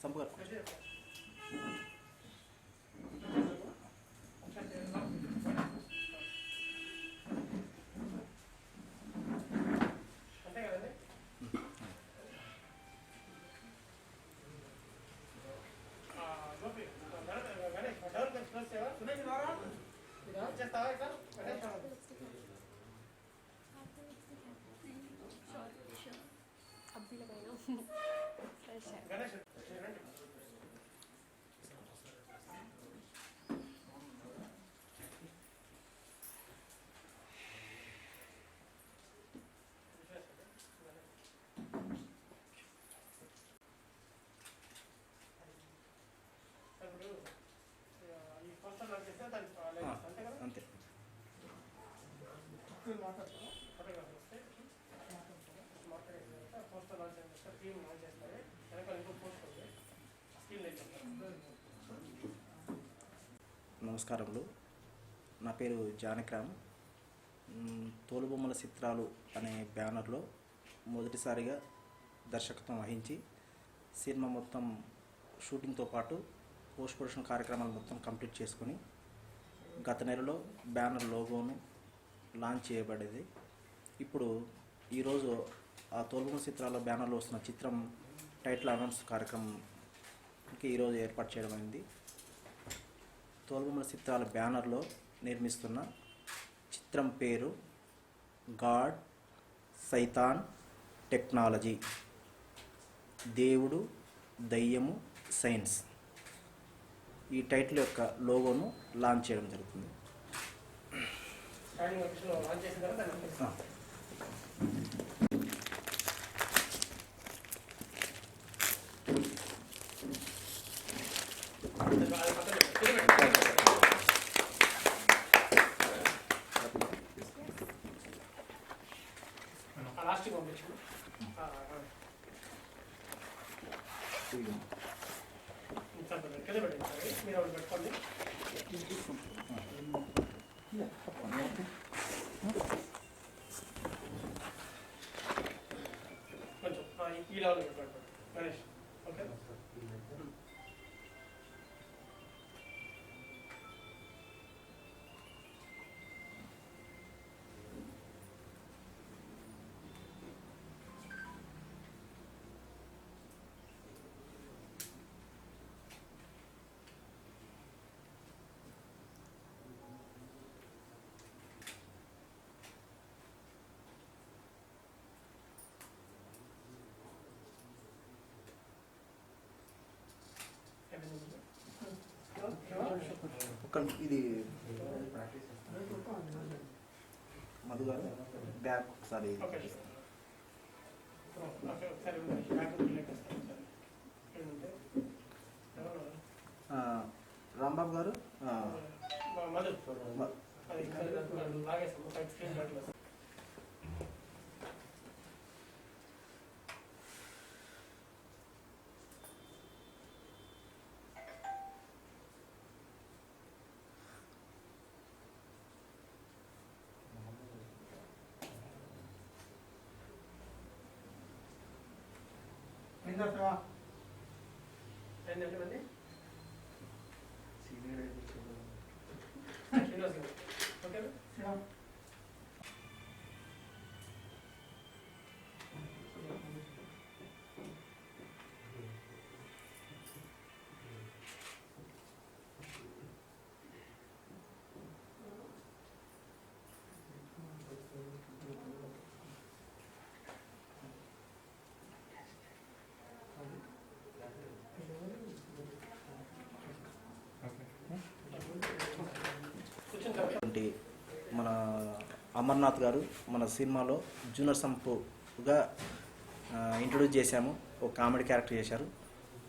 సంపూర్ అంతే. నమస్కారములు. నా పేరు జానకిరామ్. తోలుబొమ్మల చిత్రాలు అనే బ్యానర్లో మొదటిసారిగా దర్శకత్వం వహించి సినిమా మొత్తం షూటింగ్తో పాటు పోస్ట్ ప్రొడక్షన్ కార్యక్రమాలు మొత్తం కంప్లీట్ చేసుకొని గత నెలలో బ్యానర్ లోగోను లాంచ్ చేయబడేది. ఇప్పుడు ఈరోజు ఆ తోలుబొమ్మల చిత్రాల బ్యానర్లో వస్తున్న చిత్రం టైటిల్ అనౌన్స్ కార్యక్రమంకి ఈరోజు ఏర్పాటు చేయడం అయింది. తోలుబొమ్మల చిత్రాల బ్యానర్లో నిర్మిస్తున్న చిత్రం పేరు గాడ్ సైతాన్ టెక్నాలజీ, దేవుడు దయ్యము సైన్స్. ఈ టైటిల్ యొక్క లోగోను లాంచ్ చేయడం జరుగుతుంది. ఇది మధు గారు బ్యాక్ ఒకసారి రాంబాబు గారు మన అమర్నాథ్ గారు మన సినిమాలో జూనియర్ సంపుగా ఇంట్రొడ్యూస్ చేశాము. ఒక కామెడీ క్యారెక్టర్ చేశారు.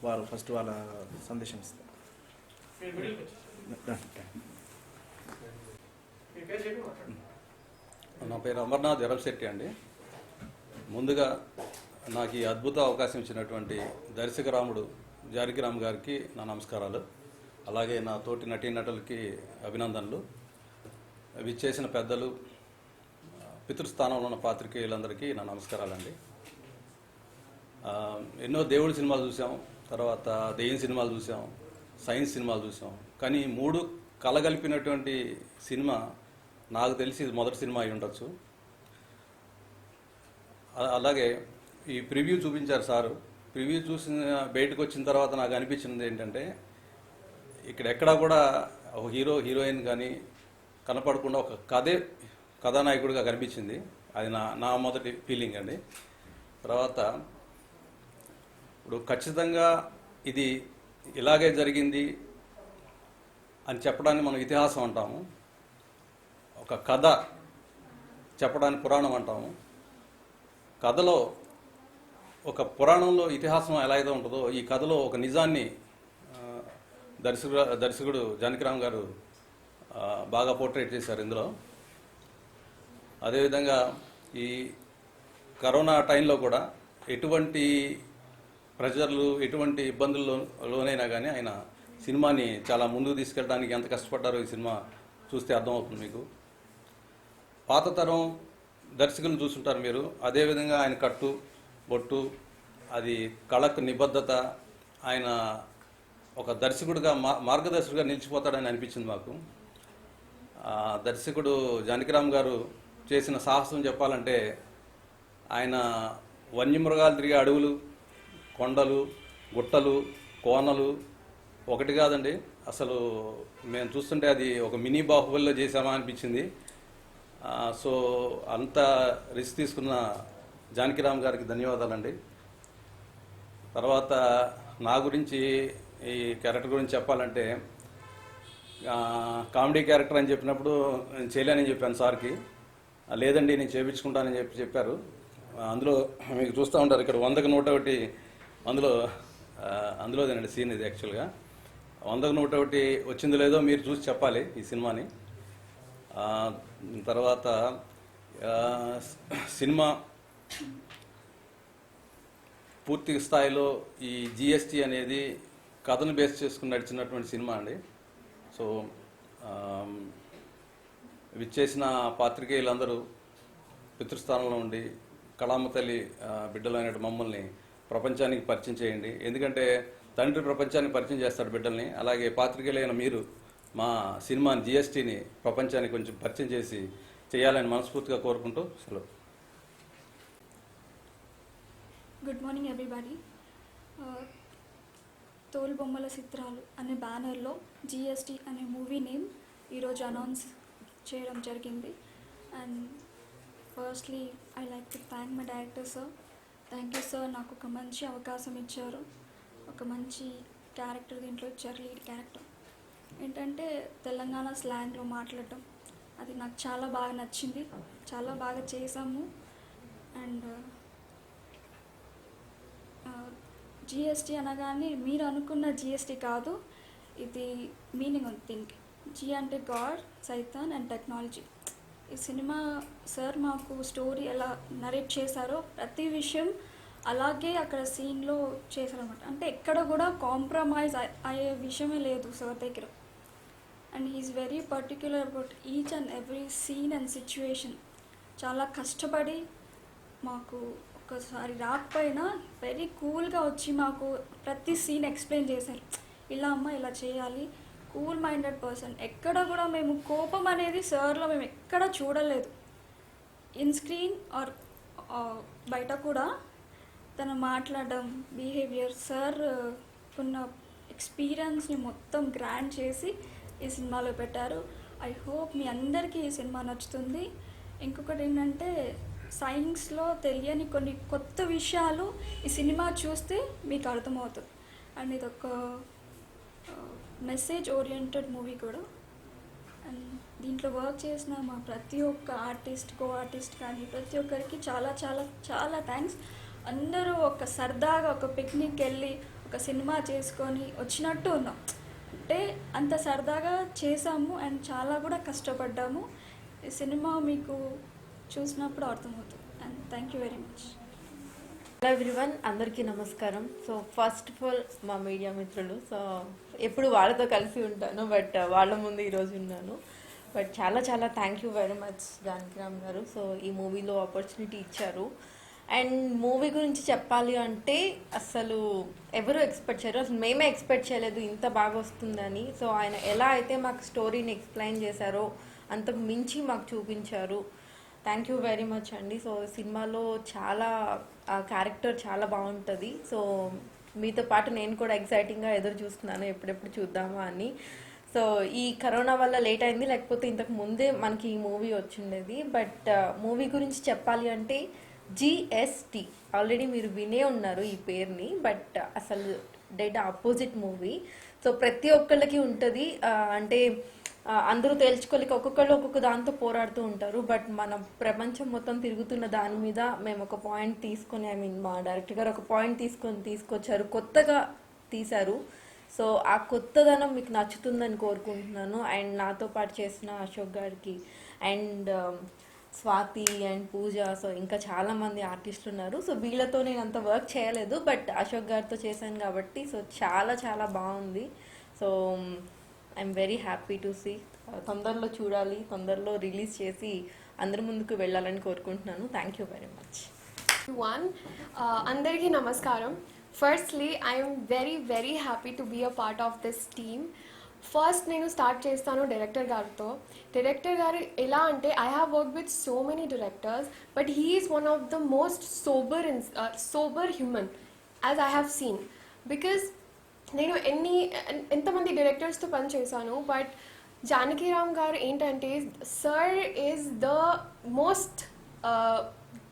వారు ఫస్ట్ వాళ్ళ సందేశం ఇస్తారు. నా పేరు అమర్నాథ్ ఎరవశెట్టి అండి. ముందుగా నాకు ఈ అద్భుత అవకాశం ఇచ్చినటువంటి దర్శకరాముడు జానకిరామ్ గారికి నా నమస్కారాలు. అలాగే నా తోటి నటీనటులకి అభినందనలు. విచ్చేసిన పెద్దలు, పితృస్థానంలో ఉన్న పాత్రికేయులందరికీ నా నమస్కారాలండి. ఎన్నో దేవుడి సినిమాలు చూసాం, తర్వాత దెయ్యం సినిమాలు చూసాం, సైన్స్ సినిమాలు చూసాం. కానీ ఈ 3 కలగలిపినటువంటి సినిమా నాకు తెలిసి ఇది మొదటి సినిమా అయి ఉండొచ్చు. అలాగే ఈ ప్రివ్యూ చూపించారు సారు. ప్రివ్యూ చూసిన బయటకు వచ్చిన తర్వాత నాకు అనిపించింది ఏంటంటే, ఇక్కడ ఎక్కడా కూడా ఒక హీరో హీరోయిన్ కానీ కనపడకుండా ఒక కథానాయకుడిగా కనిపించింది. అది నా మొదటి ఫీలింగ్ అండి. తర్వాత ఇప్పుడు ఖచ్చితంగా ఇది ఇలాగే జరిగింది అని చెప్పడాన్ని మనం ఇతిహాసం అంటాము, ఒక కథ చెప్పడానికి పురాణం అంటాము. కథలో ఒక పురాణంలో ఇతిహాసం ఎలా అయితే ఉంటుందో ఈ కథలో ఒక నిజాన్ని దర్శకుడు జానకిరామ్ గారు బాగా పోర్ట్రేట్ చేశారు ఇందులో. అదేవిధంగా ఈ కరోనా టైంలో కూడా ఎటువంటి ప్రెజర్లు, ఎటువంటి ఇబ్బందుల్లోనైనా కానీ ఆయన సినిమాని చాలా ముందుకు తీసుకెళ్ళడానికి ఎంత కష్టపడ్డారో ఈ సినిమా చూస్తే అర్థమవుతుంది మీకు. పాత తరం దర్శకులను చూస్తుంటారు మీరు. అదేవిధంగా ఆయన కట్టు బొట్టు, అది కళకు నిబద్ధత, ఆయన ఒక దర్శకుడిగా మార్గదర్శకుడిగా నిలిచిపోతాడని అనిపించింది మాకు. దర్శకుడు జానకిరామ్ గారు చేసిన సాహసం చెప్పాలంటే, ఆయన వన్యమృగాలు తిరిగే అడవులు, కొండలు, గుట్టలు, కోనలు ఒకటి కాదండి. అసలు మేము చూస్తుంటే అది ఒక మినీ బాహుబలిలో చేసామా అనిపించింది. సో అంత రిస్క్ తీసుకున్న జానకిరామ్ గారికి ధన్యవాదాలండి. తర్వాత నా గురించి, ఈ క్యారెక్టర్ గురించి చెప్పాలంటే, కామెడీ క్యారెక్టర్ అని చెప్పినప్పుడు నేను చేయలేనని చెప్పాను సార్కి. లేదండి నేను చేయించుకుంటానని చెప్పారు. అందులో మీకు చూస్తూ ఉంటారు ఇక్కడ 100కి 101 అందులోదేనండి సీన్ ఇది. యాక్చువల్గా 100కి 101 వచ్చిందో లేదో మీరు చూసి చెప్పాలి ఈ సినిమాని. తర్వాత సినిమా పూర్తి స్థాయిలో ఈ జిఎస్టీ అనేది కథను బేస్ చేసుకుని నడిచినటువంటి సినిమా అండి. సో విచ్చేసిన పాత్రికేయులందరూ పితృస్థానంలో ఉండి కళామ తల్లి బిడ్డలైన మమ్మల్ని ప్రపంచానికి పరిచయం చేయండి. ఎందుకంటే తండ్రి ప్రపంచానికి పరిచయం చేస్తాడు బిడ్డల్ని. అలాగే పాత్రికేయులైన మీరు మా సినిమాని జిఎస్టీని ప్రపంచానికి కొంచెం పరిచయం చేయాలని మనస్ఫూర్తిగా కోరుకుంటూ సెలవు. Good morning everybody. తోలు బొమ్మల చిత్రాలు అనే బ్యానర్లో జిఎస్టీ అనే మూవీ నేమ్ ఈరోజు అనౌన్స్ చేయడం జరిగింది. And firstly I like to thank my director sir. Thank you sir, నాకు ఒక మంచి అవకాశం ఇచ్చారు. ఒక మంచి క్యారెక్టర్ దీంట్లో ఇచ్చారు, లీడ్ క్యారెక్టర్. ఏంటంటే తెలంగాణ స్లాంగ్లో మాట్లాడటం, అది నాకు చాలా బాగా నచ్చింది. చాలా బాగా చేసాము. అండ్ జిఎస్టీ అనగానే మీరు అనుకున్న జిఎస్టీ కాదు, ఇది మీనింగ్ ఉంది దీనికి. జి అంటే గాడ్, సైతాన్ అండ్ టెక్నాలజీ. ఈ సినిమా సార్ మాకు స్టోరీ ఎలా నరేట్ చేశారో ప్రతి విషయం అలాగే అక్కడ సీన్లో చేశారనమాట. అంటే ఎక్కడ కూడా కాంప్రమైజ్ అయ్యే విషయమే లేదు సార్ దగ్గర. And he's very particular about each and every scene and situation. చాలా కష్టపడి మాకు ఒకసారి రాకపోయినా వెరీ కూల్గా వచ్చి మాకు ప్రతి సీన్ ఎక్స్ప్లెయిన్ చేశారు. ఇలా అమ్మ ఇలా చేయాలి, కూల్ మైండెడ్ పర్సన్. ఎక్కడ కూడా మేము కోపం అనేది సార్లో మేము ఎక్కడ చూడలేదు. ఇన్ స్క్రీన్ ఆర్ బయట కూడా తన మాట్లాడడం, బిహేవియర్, సార్ ఉన్న ఎక్స్పీరియన్స్ని మొత్తం గ్రాండ్ చేసి ఈ సినిమాలో పెట్టారు. ఐ హోప్ మీ అందరికీ ఈ సినిమా నచ్చుతుంది. ఇంకొకటి ఏంటంటే, సైన్స్లో తెలియని కొన్ని కొత్త విషయాలు ఈ సినిమా చూస్తే మీకు అర్థమవుతుంది. అండ్ ఇది ఒక మెసేజ్ ఓరియంటెడ్ మూవీ కూడా. అండ్ దీంట్లో వర్క్ చేసిన మా ప్రతి ఒక్క ఆర్టిస్ట్, కో ఆర్టిస్ట్ కానీ ప్రతి ఒక్కరికి చాలా చాలా చాలా థ్యాంక్స్. అందరూ ఒక సరదాగా ఒక పిక్నిక్ వెళ్ళి ఒక సినిమా చేసుకొని వచ్చినట్టు ఉన్నాం. అంటే అంత సరదాగా చేసాము అండ్ చాలా కూడా కష్టపడ్డాము. ఈ సినిమా మీకు చూసినప్పుడు అర్థమవుతుంది. And thank you very much. Hello everyone, అందరికీ నమస్కారం. సో ఫస్ట్ ఆఫ్ ఆల్ మా మీడియా మిత్రులు, సో ఎప్పుడు వాళ్ళతో కలిసి ఉంటాను, బట్ వాళ్ళ ముందు ఈరోజు ఉన్నాను. బట్ చాలా చాలా thank you very much Janakiram గారు. సో ఈ మూవీలో ఆపర్చునిటీ ఇచ్చారు. అండ్ మూవీ గురించి చెప్పాలి అంటే అసలు ఎవరు ఎక్స్పెక్ట్ చేయరు, అసలు మేమే ఎక్స్పెక్ట్ చేయలేదు ఇంత బాగా వస్తుందని. సో ఆయన ఎలా అయితే మాకు స్టోరీని ఎక్స్ప్లెయిన్ చేశారో అంతకు మించి మాకు చూపించారు. థ్యాంక్ యూ వెరీ మచ్ అండి. సో సినిమాలో చాలా క్యారెక్టర్ చాలా బాగుంటుంది. సో మీతో పాటు నేను కూడా ఎక్సైటింగ్గా ఎదురు చూస్తున్నాను ఎప్పుడెప్పుడు చూద్దామా అని. సో ఈ కరోనా వల్ల లేట్ అయింది, లేకపోతే ఇంతకు ముందే మనకి ఈ మూవీ వచ్చిండేది. బట్ మూవీ గురించి చెప్పాలి అంటే GST ఆల్రెడీ మీరు వినే ఉన్నారు ఈ పేరుని, బట్ అసలు డెడ్ ఆపోజిట్ మూవీ. సో ప్రతి ఒక్కళ్ళకి ఉంటుంది, అంటే అందరూ తేల్చుకోలేక ఒక్కొక్కళ్ళు ఒక్కొక్క దాంతో పోరాడుతూ ఉంటారు. బట్ మన ప్రపంచం మొత్తం తిరుగుతున్న దాని మీద మేము ఒక పాయింట్ తీసుకొని, మా డైరెక్టర్ గారు ఒక పాయింట్ తీసుకొచ్చారు, కొత్తగా తీశారు. సో ఆ కొత్తదనం మీకు నచ్చుతుందని కోరుకుంటున్నాను. అండ్ నాతో పాటు చేసిన అశోక్ గారికి and Swathi and Pooja, so ఇంకా చాలామంది ఆర్టిస్టులు ఉన్నారు. సో వీళ్ళతో నేను అంత వర్క్ చేయలేదు, బట్ అశోక్ గారితో చేశాను కాబట్టి సో చాలా చాలా బాగుంది. So I'm very happy to see. తొందరలో చూడాలి, తొందరలో రిలీజ్ చేసి అందరి ముందుకు వెళ్ళాలని కోరుకుంటున్నాను. Thank you very much. అందరికీ నమస్కారం. Firstly I'm very very happy to be a part of this team. First నేను స్టార్ట్ చేస్తాను డైరెక్టర్ గారితో. డైరెక్టర్ గారు ఎలా అంటే, I have work with so many directors, but he is one of the most sober human as I have seen. Because నేను ఎంతమంది డైరెక్టర్స్తో పని చేశాను, బట్ జానకీరామ్ గారు ఏంటంటే, sir is the most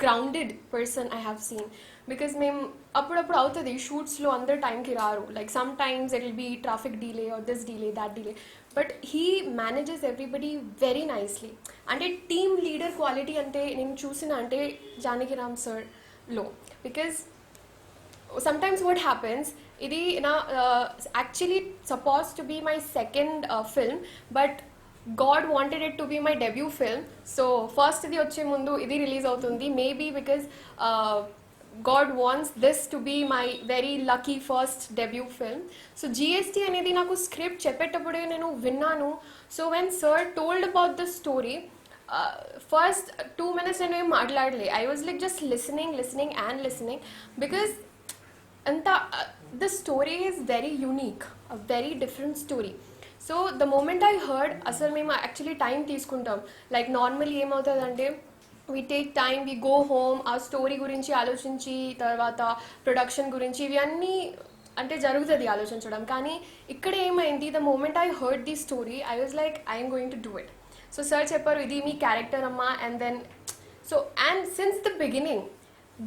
grounded person I have seen. Because మేము అప్పుడప్పుడు అవుతుంది షూట్స్లో అందరు టైంకి రారు, like sometimes it will be traffic delay or this delay that delay, but he manages everybody very nicely. అంటే టీమ్ లీడర్ క్వాలిటీ అంటే నేను చూసిన అంటే జానకీరామ్ సార్లో. బికాజ్ sometimes what happens, ఇది నా actually supposed to be my second film, but God wanted it to be my debut film. So first ఇది వచ్చే ముందు ఇది రిలీజ్ అవుతుంది, maybe because God wants this to be my very lucky first debut film. So GST అనేది నాకు script చెప్పేటప్పుడే నేను విన్నాను. So when sir told about the story, first 2 minutes నేను ఏం మాట్లాడలే. I was like just listening because the story is very unique, a very different story. So the moment I heard, asal మేము actually time తీసుకుంటాం, like normally ఏమవుతుందంటే we take time, we go home, ఆ story గురించి ఆలోచించి తర్వాత production గురించి ఇవన్నీ అంటే జరుగుతుంది ఆలోచించడం. కానీ ఇక్కడ ఏమైంది, the moment I heard the story I was like I'm going to do it. So sir చెప్పారు ఇది మీ క్యారెక్టర్ అమ్మా, and then so and since the beginning,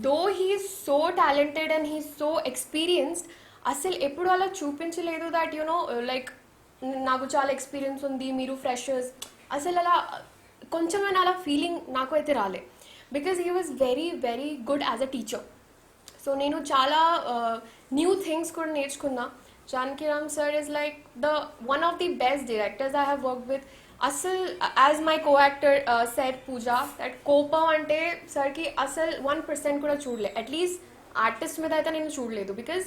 though he is so talented and he is so experienced, అసలు ఎప్పుడు అలా చూపించలేదు that you know like నాకు చాలా ఎక్స్పీరియన్స్ ఉంది మీరు ఫ్రెషర్స్, అసలు అలా కొంచెమైనా అలా ఫీలింగ్ నాకు అయితే రాలే. Because he was very very good as a teacher. So నేను చాలా న్యూ థింగ్స్ కూడా నేర్చుకున్నా. Janakiram sir is like the one of the best directors I have work with. అసలు as my co actor said Pooja, that కోపం అంటే సార్కి అసలు 1% కూడా చూడలే, అట్లీస్ట్ ఆర్టిస్ట్ మీద అయితే నేను చూడలేదు. బికాజ్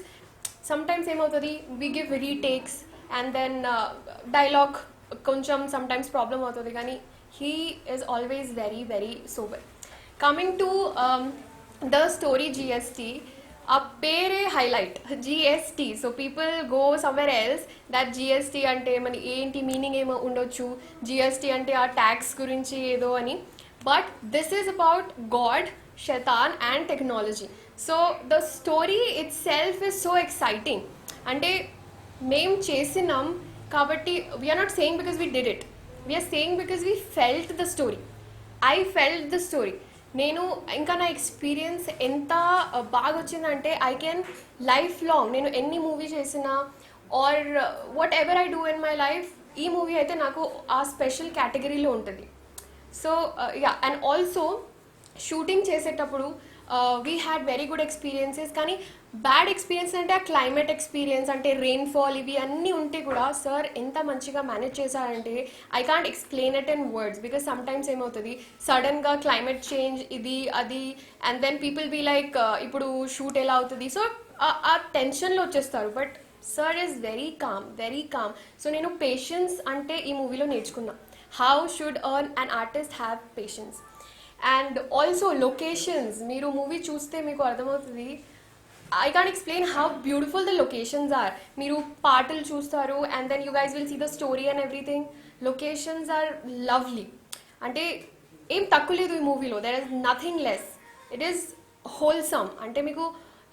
సమ్టైమ్స్ ఏమవుతుంది, we give retakes and then dialogue కొంచెం సమ్టైమ్స్ ప్రాబ్లమ్ అవుతుంది, కానీ he is always very very sober. Coming to the story GST, ఆ పేరే highlight GST. So people go somewhere else that GST అంటే మన ఏంటి మీనింగ్ ఏమో ఉండొచ్చు, GST అంటే ఆ ట్యాక్స్ గురించి ఏదో అని, but this is about god, Shaitan and technology. So the story itself is so exciting. అంటే మేము చేసినాం కాబట్టి we are not saying because we did it, we are saying because we felt the story. I felt the story. నేను ఇంకా నా experience ఎంత బాగా వచ్చిందంటే ఐ కెన్ లైఫ్ లాంగ్ నేను ఎన్ని మూవీ చేసినా or whatever I do in my life, ఈ మూవీ అయితే నాకు ఆ స్పెషల్ కేటగిరీలో ఉంటుంది. So yeah, and also shooting చేసేటప్పుడు we had very good experiences. కానీ బ్యాడ్ ఎక్స్పీరియన్స్ అంటే ఆ క్లైమేట్ ఎక్స్పీరియన్స్, అంటే రెయిన్ఫాల్ ఇవి అన్నీ ఉంటే కూడా సార్ ఎంత మంచిగా మేనేజ్ చేశారంటే I can't explain it in words. Because sometimes ఏమవుతుంది, సడన్గా క్లైమేట్ చేంజ్ ఇది అది, and then people be like ఇప్పుడు షూట్ ఎలా అవుతుంది, సో ఆ టెన్షన్లో వచ్చేస్తారు. But sir is very calm. So నేను పేషెన్స్ అంటే ఈ మూవీలో నేర్చుకున్నా. How should an artist have patience. And also locations మీరు మూవీ చూస్తే మీకు అర్థమవుతుంది. I can't explain how beautiful the locations are. మీరు పాటలు చూస్తారు and then you guys will see the story and everything. Locations are lovely. అంటే ఏం తక్కువ లేదు ఈ మూవీలో. There is nothing less. It is wholesome. అంటే మీకు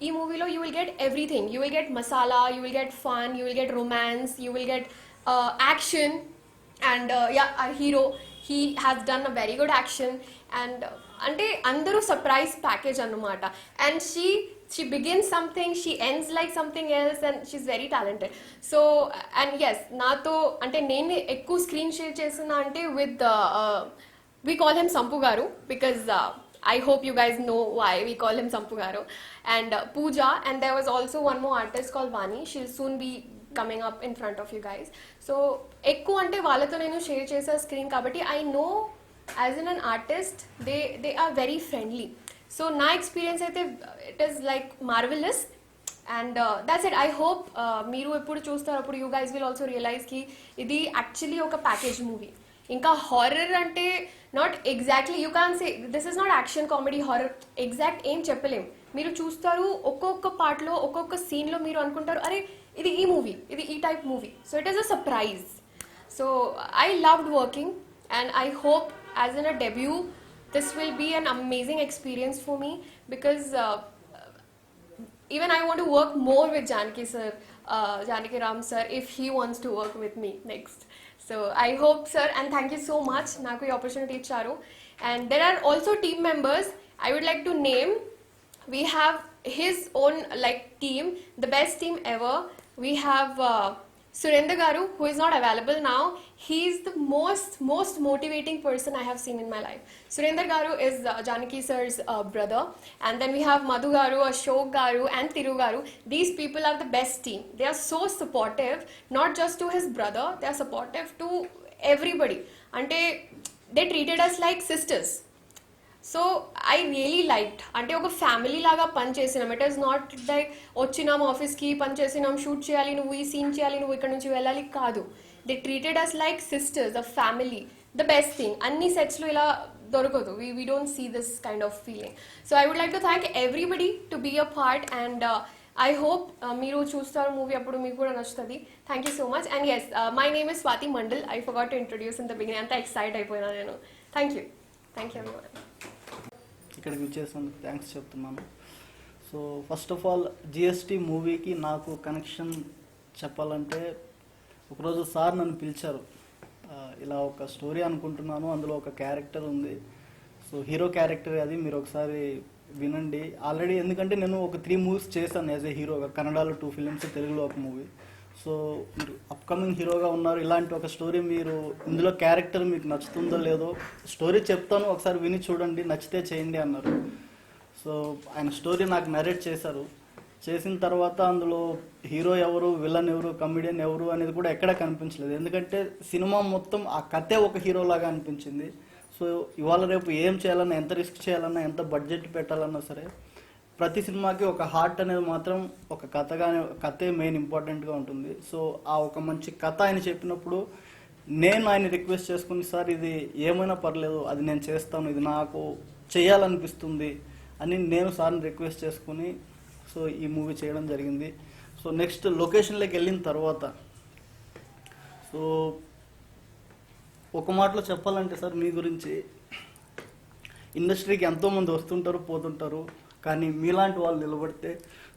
ఈ మూవీలో you will get everything. You will get masala, you will get fun, you will get romance, you will get action. And our hero, he has done a very good action. And అంటే అందరూ surprise package అన్నమాట. And she begins something, she ends like something else, and she's very talented. So and yes, nato ante nene ekku screen share chesina ante with we call him Sampu Garu because I hope you guys know why we call him Sampu Garu, and Pooja, and there was also one more artist called Vani. She'll soon be coming up in front of you guys. So ekku ante vallato nenu share chesa screen kabatti I know as an artist they are very friendly. So నా experience అయితే it is like marvellous and that's it. I hope మీరు ఎప్పుడు చూస్తారు అప్పుడు you guys will also realise కి ఇది actually ఒక package movie. ఇంకా హారర్ అంటే not exactly you can say this is not action comedy horror exact ఏం చెప్పలేం. మీరు చూస్తారు ఒక్కొక్క పార్ట్లో ఒక్కొక్క సీన్లో మీరు అనుకుంటారు అరే ఇది ఈ మూవీ, ఇది ఈ type movie. So it is a surprise. So I loved working and I hope as in a debut this will be an amazing experience for me because even I want to work more with Janaki Ram sir if he wants to work with me next. So I hope sir, and thank you so much naku ee opportunity icharu. And there are also team members I would like to name. We have his own like team, the best team ever. We have Surendra Garu, who is not available now. He is the most motivating person I have seen in my life. Surendra Garu is Janaki sir's brother. And then we have Madhu Garu, Ashok Garu and Thiru Garu. These people are the best team. They are so supportive, not just to his brother, they are supportive to everybody. Ante they treated us like sisters. So I really liked అంటే ఒక family లాగా పని చేసినాం. It is not like వచ్చినాం ఆఫీస్కి పని చేసినాం, shoot చేయాలి, నువ్వు ఈ సీన్ చేయాలి, నువ్వు ఇక్కడ నుంచి వెళ్ళాలి కాదు. They treated us like sisters, a family. The best thing అన్ని సెట్స్లో ఇలా దొరకదు. We don't see this kind of feeling. So I would like to thank everybody to be a part and I hope మీరు చూస్తారు movie అప్పుడు మీకు కూడా నచ్చుతుంది. Thank you so much. And yes my name is Swathi Mandal. I forgot to introduce in the beginning. అంతా excite అయిపోయినా నేను. Thank you everyone. ఇక్కడికి వచ్చేసినందుకు థ్యాంక్స్ చెప్తున్నాను. So first of all GST మూవీకి నాకు కనెక్షన్ చెప్పాలంటే ఒకరోజు సార్ నన్ను పిలిచారు. ఇలా ఒక స్టోరీ అనుకుంటున్నాను, అందులో ఒక క్యారెక్టర్ ఉంది, సో హీరో క్యారెక్టర్ అది, మీరు ఒకసారి వినండి. ఆల్రెడీ ఎందుకంటే నేను ఒక 3 మూవీస్ చేశాను యాజ్ ఏ హీరోగా. కన్నడలో 2 ఫిలిమ్స్, తెలుగులో ఒక మూవీ. సో మీరు అప్కమింగ్ హీరోగా ఉన్నారు, ఇలాంటి ఒక స్టోరీ మీరు ఇందులో క్యారెక్టర్ మీకు నచ్చుతుందో లేదో స్టోరీ చెప్తాను, ఒకసారి విని చూడండి, నచ్చితే చేయండి అన్నారు. సో ఆయన స్టోరీ నాకు నరేట్ చేశారు. చేసిన తర్వాత అందులో హీరో ఎవరు, విలన్ ఎవరు, కమెడియన్ ఎవరు అనేది కూడా ఎక్కడ కనిపించలేదు. ఎందుకంటే సినిమా మొత్తం ఆ కథే ఒక హీరోలాగా అనిపించింది. సో ఇవాళ రేపు ఏం చేయాలన్నా, ఎంత రిస్క్ చేయాలన్నా, ఎంత బడ్జెట్ పెట్టాలన్నా సరే ప్రతి సినిమాకి ఒక హార్ట్ అనేది మాత్రం ఒక కథే మెయిన్ ఇంపార్టెంట్గా ఉంటుంది. సో ఆ ఒక మంచి కథ ఆయన చెప్పినప్పుడు నేను ఆయన రిక్వెస్ట్ చేసుకుని, సార్ ఇది ఏమైనా పర్లేదు, అది నేను చేస్తాను, ఇది నాకు చేయాలనిపిస్తుంది అని నేను సార్ని రిక్వెస్ట్ చేసుకుని సో ఈ మూవీ చేయడం జరిగింది. సో నెక్స్ట్ లొకేషన్లోకి వెళ్ళిన తర్వాత సో ఒక మాటలో చెప్పాలంటే సార్ మీ గురించి, ఇండస్ట్రీకి ఎంతోమంది వస్తుంటారు పోతుంటారు, కానీ మీలాంటి వాళ్ళు నిలబడితే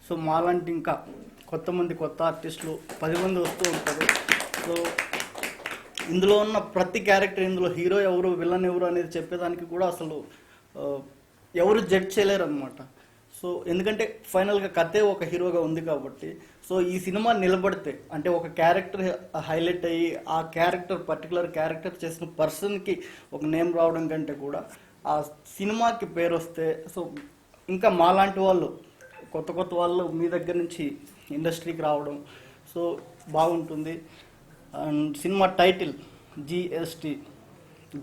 సో మాలాంటి ఇంకా కొత్త ఆర్టిస్టులు 10 మంది వస్తూ ఉంటారు. సో ఇందులో ఉన్న ప్రతి క్యారెక్టర్, ఇందులో హీరో ఎవరు, విలన్ ఎవరు అనేది చెప్పేదానికి కూడా అసలు ఎవరు జడ్జ్ చేయలేరు అనమాట. సో ఎందుకంటే ఫైనల్గా కథే ఒక హీరోగా ఉంది కాబట్టి సో ఈ సినిమా నిలబడితే అంటే ఒక క్యారెక్టర్ హైలైట్ అయ్యి ఆ క్యారెక్టర్ పర్టికులర్ క్యారెక్టర్ చేసిన పర్సన్కి ఒక నేమ్ రావడం కంటే కూడా ఆ సినిమాకి పేరు వస్తే సో ఇంకా మాలాంటి వాళ్ళు కొత్త వాళ్ళు మీ దగ్గర నుంచి ఇండస్ట్రీకి రావడం సో బాగుంటుంది. And cinema title GST,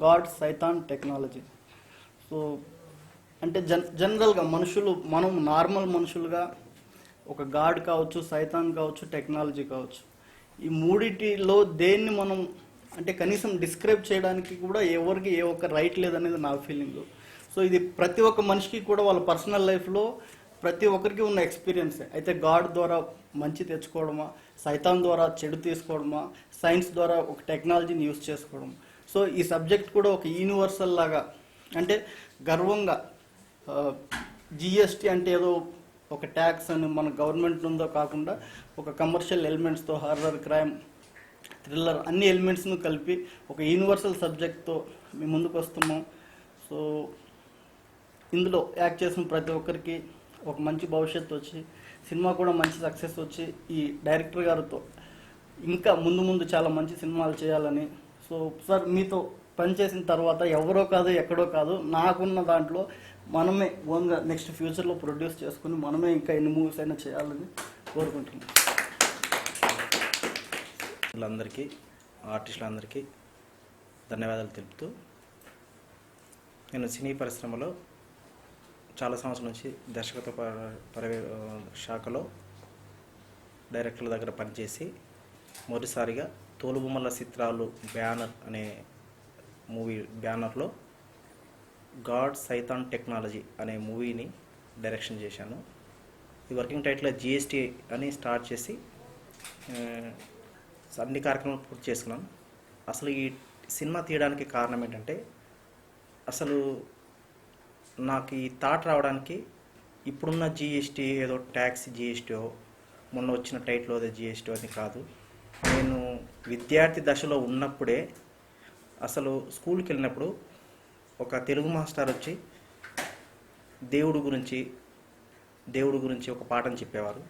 God సైతాన్ టెక్నాలజీ. సో అంటే జనరల్గా మనం నార్మల్ మనుషులుగా ఒక గాడ్ కావచ్చు, సైతాన్ కావచ్చు, టెక్నాలజీ కావచ్చు, ఈ మూడిటిలో దేన్ని మనం అంటే కనీసం డిస్క్రైబ్ చేయడానికి కూడా ఎవరికి ఏ ఒక్క రైట్ లేదనేది నా ఫీలింగ్. సో ఇది ప్రతి ఒక్క మనిషికి కూడా వాళ్ళ పర్సనల్ లైఫ్లో ప్రతి ఒక్కరికి ఉన్న ఎక్స్పీరియన్స్. అయితే గాడ్ ద్వారా మంచి తెచ్చుకోవడమా, సైతాన్ ద్వారా చెడు తీసుకోవడమా, సైన్స్ ద్వారా ఒక టెక్నాలజీని యూజ్ చేసుకోవడం. సో ఈ సబ్జెక్ట్ కూడా ఒక యూనివర్సల్ లాగా, అంటే గర్వంగా జిఎస్టీ అంటే ఏదో ఒక ట్యాక్స్ అని మన గవర్నమెంట్ ఉందో కాకుండా ఒక కమర్షియల్ ఎలిమెంట్స్తో హారర్, క్రైమ్, థ్రిల్లర్ అన్ని ఎలిమెంట్స్ను కలిపి ఒక యూనివర్సల్ సబ్జెక్ట్తో మేము ముందుకు వస్తున్నాం. సో ఇందులో యాక్ట్ చేసిన ప్రతి ఒక్కరికి ఒక మంచి భవిష్యత్తు వచ్చి, సినిమా కూడా మంచి సక్సెస్ వచ్చి, ఈ డైరెక్టర్ గారితో ఇంకా ముందు ముందు చాలా మంచి సినిమాలు చేయాలని. సో సార్ మీతో పనిచేసిన తర్వాత ఎవరో కాదు ఎక్కడో కాదు, నాకున్న దాంట్లో మనమే ఓన్గా నెక్స్ట్ ఫ్యూచర్లో ప్రొడ్యూస్ చేసుకుని మనమే ఇంకా ఎన్ని మూవీస్ అయినా చేయాలని కోరుకుంటున్నాం. వీళ్ళందరికీ, ఆర్టిస్టులందరికీ ధన్యవాదాలు తెలుపుతూ, నేను సినీ పరిశ్రమలో చాలా సంవత్సరాల నుంచి దర్శకత్వ శాఖలో డైరెక్టర్ల దగ్గర పనిచేసి మొదటిసారిగా తోలుబొమ్మల చిత్రాలు బ్యానర్ అనే మూవీ బ్యానర్లో గాడ్, సైతాన్, టెక్నాలజీ అనే మూవీని డైరెక్షన్ చేశాను. ఈ వర్కింగ్ టైటిల్ జిఎస్టీ అని స్టార్ట్ చేసి అన్ని కార్యక్రమాలు పూర్తి చేసుకున్నాను. అసలు ఈ సినిమా తీయడానికి కారణం ఏంటంటే, అసలు నాకు ఈ థాట్ రావడానికి ఇప్పుడున్న జిఎస్టీ ఏదో ట్యాక్స్ జిఎస్టీ, మొన్న వచ్చిన టైటిల్ అదే జిఎస్టీ అని కాదు. నేను విద్యార్థి దశలో ఉన్నప్పుడే అసలు స్కూల్కి వెళ్ళినప్పుడు ఒక తెలుగు మాస్టర్ వచ్చి దేవుడు గురించి ఒక పాఠం చెప్పేవారు.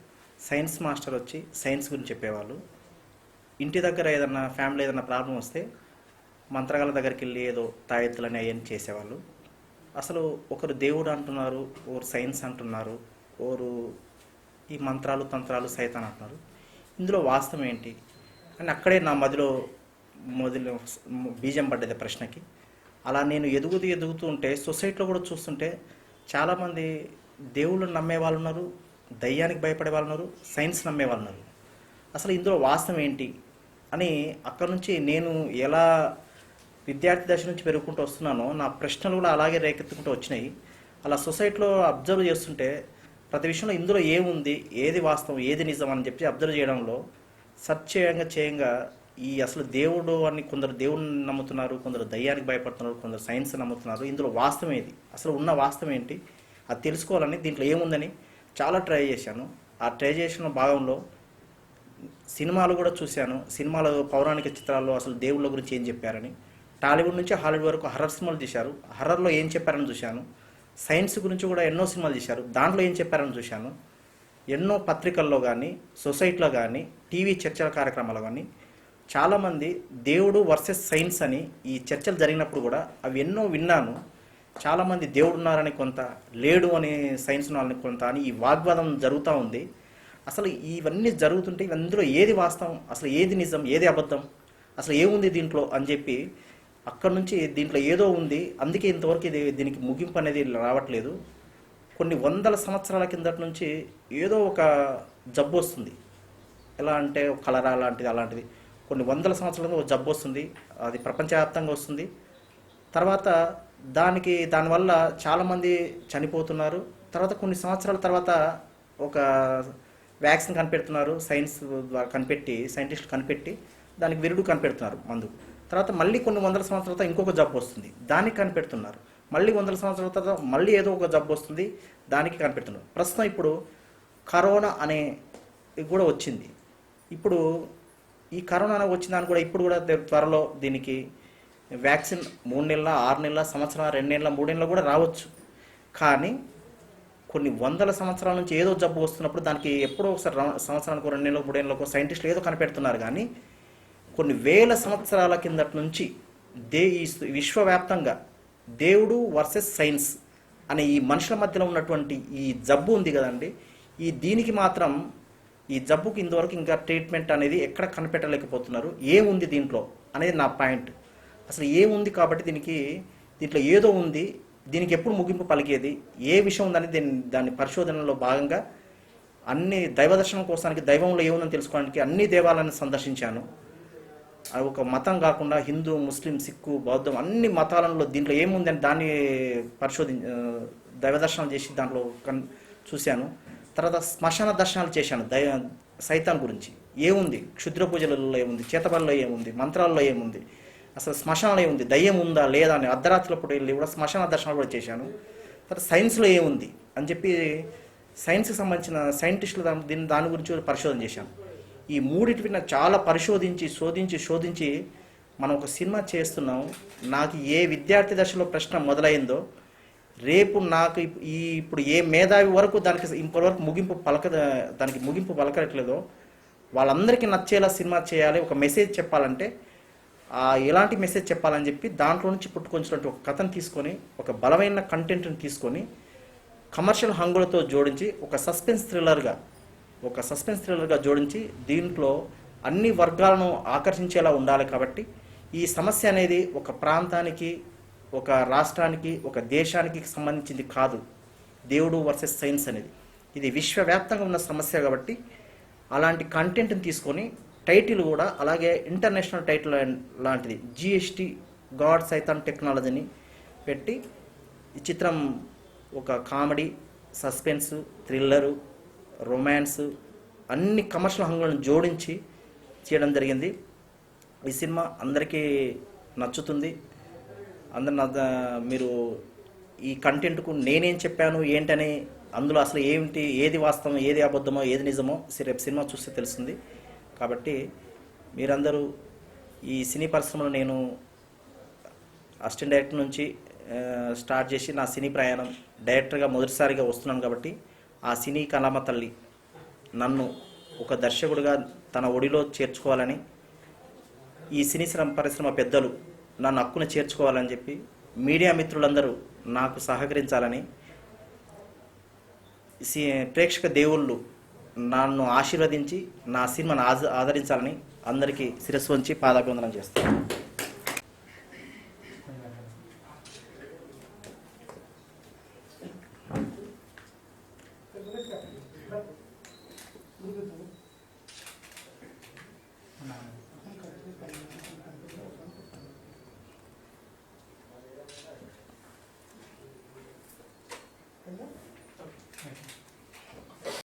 సైన్స్ మాస్టర్ వచ్చి సైన్స్ గురించి చెప్పేవాళ్ళు. ఇంటి దగ్గర ఏదన్నా ఫ్యామిలీ ఏదైనా ప్రాబ్లం వస్తే మంత్రగాల దగ్గరికి వెళ్ళి ఏదో తాయెత్తులని అవన్నీ చేసేవాళ్ళు. అసలు ఒకరు దేవుడు అంటున్నారు, ఒకరు సైన్స్ అంటున్నారు, ఒకరు ఈ మంత్రాలు తంత్రాలు సైతాన్ అంటున్నారు. ఇందులో వాస్తవం ఏంటి అని అక్కడే నా మదిలో బీజం పడ్డది ప్రశ్నకి. అలా నేను ఎదుగుతూ ఉంటే సొసైటీలో కూడా చూస్తుంటే చాలామంది దేవుళ్ళని నమ్మే వాళ్ళు ఉన్నారు, దయ్యానికి భయపడే వాళ్ళు ఉన్నారు, సైన్స్ నమ్మే వాళ్ళు ఉన్నారు. అసలు ఇందులో వాస్తవం ఏంటి అని అక్కడ నుంచి నేను ఎలా విద్యార్థి దశ నుంచి పెరుగుకుంటూ వస్తున్నానో నా ప్రశ్నలు కూడా అలాగే రేకెత్తుకుంటూ వచ్చినాయి. అలా సొసైటీలో అబ్జర్వ్ చేస్తుంటే ప్రతి విషయంలో ఇందులో ఏముంది, ఏది వాస్తవం, ఏది నిజం అని చెప్పి అబ్జర్వ్ చేయడంలో సెర్చ్ చేయంగా ఈ అసలు దేవుడు అని కొందరు దేవుడిని నమ్ముతున్నారు, కొందరు దయ్యానికి భయపడుతున్నారు, కొందరు సైన్స్ నమ్ముతున్నారు. ఇందులో వాస్తవం ఏది, అసలు ఉన్న వాస్తవం ఏంటి అది తెలుసుకోవాలని దీంట్లో ఏముందని చాలా ట్రై చేశాను. ఆ ట్రై చేసిన భాగంలో సినిమాలు కూడా చూశాను. సినిమాలో పౌరాణిక చిత్రాల్లో అసలు దేవుళ్ళ గురించి ఏం చెప్పారని, టాలీవుడ్ నుంచి హాలీవుడ్ వరకు హర్రర్ సినిమాలు తీశారు, హర్రర్లో ఏం చెప్పారని చూశాను. సైన్స్ గురించి కూడా ఎన్నో సినిమాలు తీశారు, దాంట్లో ఏం చెప్పారని చూశాను. ఎన్నో పత్రికల్లో కానీ, సొసైటీలో కానీ, టీవీ చర్చల కార్యక్రమాలు కానీ చాలామంది దేవుడు వర్సెస్ సైన్స్ అని ఈ చర్చలు జరిగినప్పుడు కూడా అవి ఎన్నో విన్నాను. చాలామంది దేవుడు ఉన్నారని కొంత, లేడు అని సైన్స్ ఉన్నారని కొంత అని ఈ వాగ్వాదం జరుగుతూ ఉంది. అసలు ఇవన్నీ జరుగుతుంటే ఇవందులో ఏది వాస్తవం, అసలు ఏది నిజం, ఏది అబద్ధం, అసలు ఏముంది దీంట్లో అని చెప్పి అక్కడ నుంచి దీంట్లో ఏదో ఉంది, అందుకే ఇంతవరకు దీనికి ముగింపు అనేది రావట్లేదు. కొన్ని వందల సంవత్సరాల కిందటి నుంచి ఏదో ఒక జబ్బు వస్తుంది. ఎలా అంటే కలరా లాంటిది, అలాంటిది కొన్ని వందల సంవత్సరాల ఒక జబ్బు వస్తుంది, అది ప్రపంచవ్యాప్తంగా వస్తుంది. తర్వాత దానివల్ల చాలామంది చనిపోతున్నారు. తర్వాత కొన్ని సంవత్సరాల తర్వాత ఒక వ్యాక్సిన్ కనిపెడుతున్నారు, సైన్స్ ద్వారా సైంటిస్టులు కనిపెట్టి దానికి విరుడు కనిపెడుతున్నారు మందు. తర్వాత మళ్ళీ కొన్ని వందల సంవత్సరాల తర్వాత ఇంకొక జబ్బు వస్తుంది, దానికి కనిపెడుతున్నారు. మళ్ళీ వందల సంవత్సరాల తర్వాత మళ్ళీ ఏదో ఒక జబ్బు వస్తుంది, దానికి కనిపెడుతున్నారు. ప్రస్తుతం ఇప్పుడు కరోనా అనే కూడా వచ్చింది. ఇప్పుడు ఈ కరోనా వచ్చిన దానికి కూడా ఇప్పుడు కూడా త్వరలో దీనికి వ్యాక్సిన్ 3 నెలల, 6 నెలల, సంవత్సరం, 2 నెలల, 3 నెలలు కూడా రావచ్చు. కానీ కొన్ని వందల సంవత్సరాల నుంచి ఏదో జబ్బు వస్తున్నప్పుడు దానికి ఎప్పుడో ఒకసారి సంవత్సరానికి 2 నెలలకు, 3 నెలలకు సైంటిస్టులు ఏదో కనిపెడుతున్నారు. కానీ కొన్ని వేల సంవత్సరాల కిందటి నుంచి విశ్వవ్యాప్తంగా దేవుడు వర్సెస్ సైన్స్ అనే ఈ మనుషుల మధ్యలో ఉన్నటువంటి ఈ జబ్బు ఉంది కదండి, దీనికి మాత్రం ఈ జబ్బుకి ఇంతవరకు ఇంకా ట్రీట్మెంట్ అనేది ఎక్కడ కనిపెట్టలేకపోతున్నారు. ఏముంది దీంట్లో అనేది నా పాయింట్. అసలు ఏముంది కాబట్టి దీంట్లో ఏదో ఉంది, దీనికి ఎప్పుడు ముగింపు పలికేది, ఏ విషయం ఉందని దాని పరిశోధనలో భాగంగా అన్ని దైవ దర్శనం కోసానికి, దైవంలో ఏముందని తెలుసుకోవడానికి అన్ని దేవాలయాన్ని సందర్శించాను. అది ఒక మతం కాకుండా హిందూ, ముస్లిం, సిక్కు, బౌద్ధం అన్ని మతాలలో దీంట్లో ఏముందని దాన్ని దైవదర్శనం చేసి దాంట్లో చూశాను. తర్వాత శ్మశాన దర్శనాలు చేశాను సైతాన్ గురించి. ఏముంది క్షుద్ర పూజలలో, ఏముంది చేతబడిలో, ఏముంది మంత్రాల్లో, ఏముంది అసలు శ్మశానంలో ఏముంది, దయ్యం ఉందా లేదా అని అర్ధరాత్రులప్పుడు వెళ్ళి కూడా శ్మశాన దర్శనాలు కూడా చేశాను. తర్వాత సైన్స్లో ఏముంది అని చెప్పి సైన్స్కి సంబంధించిన సైంటిస్టులు దాని గురించి పరిశోధన చేశాను. ఈ మూడింటిని నాకు చాలా పరిశోధించి శోధించి మనం ఒక సినిమా చేస్తున్నాం. నాకు ఏ విద్యార్థి దశలో ప్రశ్న మొదలైందో రేపు నాకు ఇప్పుడు ఏ మేధావి వరకు దానికి ఇంతవరకు దానికి ముగింపు పలకట్లేదో వాళ్ళందరికీ నచ్చేలా సినిమా చేయాలి, ఒక మెసేజ్ చెప్పాలంటే ఎలాంటి మెసేజ్ చెప్పాలని చెప్పి దాంట్లో నుంచి పుట్టుకొచ్చినట్టు ఒక కథను తీసుకొని, ఒక బలమైన కంటెంట్ని తీసుకొని కమర్షియల్ హంగులతో జోడించి ఒక సస్పెన్స్ థ్రిల్లర్గా జోడించి దీంట్లో అన్ని వర్గాలను ఆకర్షించేలా ఉండాలి. కాబట్టి ఈ సమస్య అనేది ఒక ప్రాంతానికి, ఒక రాష్ట్రానికి, ఒక దేశానికి సంబంధించింది కాదు. దేవుడు వర్సెస్ సైన్స్ అనేది ఇది విశ్వవ్యాప్తంగా ఉన్న సమస్య. కాబట్టి అలాంటి కంటెంట్ని తీసుకొని టైటిల్ కూడా అలాగే ఇంటర్నేషనల్ టైటిల్ లాంటిది GST గాడ్ సైతాన్ టెక్నాలజీని పెట్టి ఈ చిత్రం ఒక కామెడీ, సస్పెన్స్, థ్రిల్లరు, రొమాన్స్ అన్ని కమర్షియల్ హంగులను జోడించి చేయడం జరిగింది. ఈ సినిమా అందరికీ నచ్చుతుంది. మీరు ఈ కంటెంట్కు నేనేం చెప్పాను ఏంటని, అందులో అసలు ఏది వాస్తవం, ఏది అబద్ధమో, ఏది నిజమో రేపు సినిమా చూస్తే తెలుస్తుంది. కాబట్టి మీరందరూ ఈ సినీ పరిశ్రమలో నేను అసిస్టెంట్ డైరెక్టర్ నుంచి స్టార్ట్ చేసి నా సినీ ప్రయాణం డైరెక్టర్గా మొదటిసారిగా వస్తున్నాను. కాబట్టి ఆ సినీ కళామ తల్లి నన్ను ఒక దర్శకుడిగా తన ఒడిలో చేర్చుకోవాలని, ఈ సినీ పరిశ్రమ పెద్దలు నన్ను హక్కున చేర్చుకోవాలని చెప్పి మీడియా మిత్రులందరూ నాకు సహకరించాలని, ప్రేక్షక దేవుళ్ళు నన్ను ఆశీర్వదించి నా సినిమాను ఆదరించాలని అందరికీ శిరస్సు వంచి పాదాభివందనం చేస్తాను.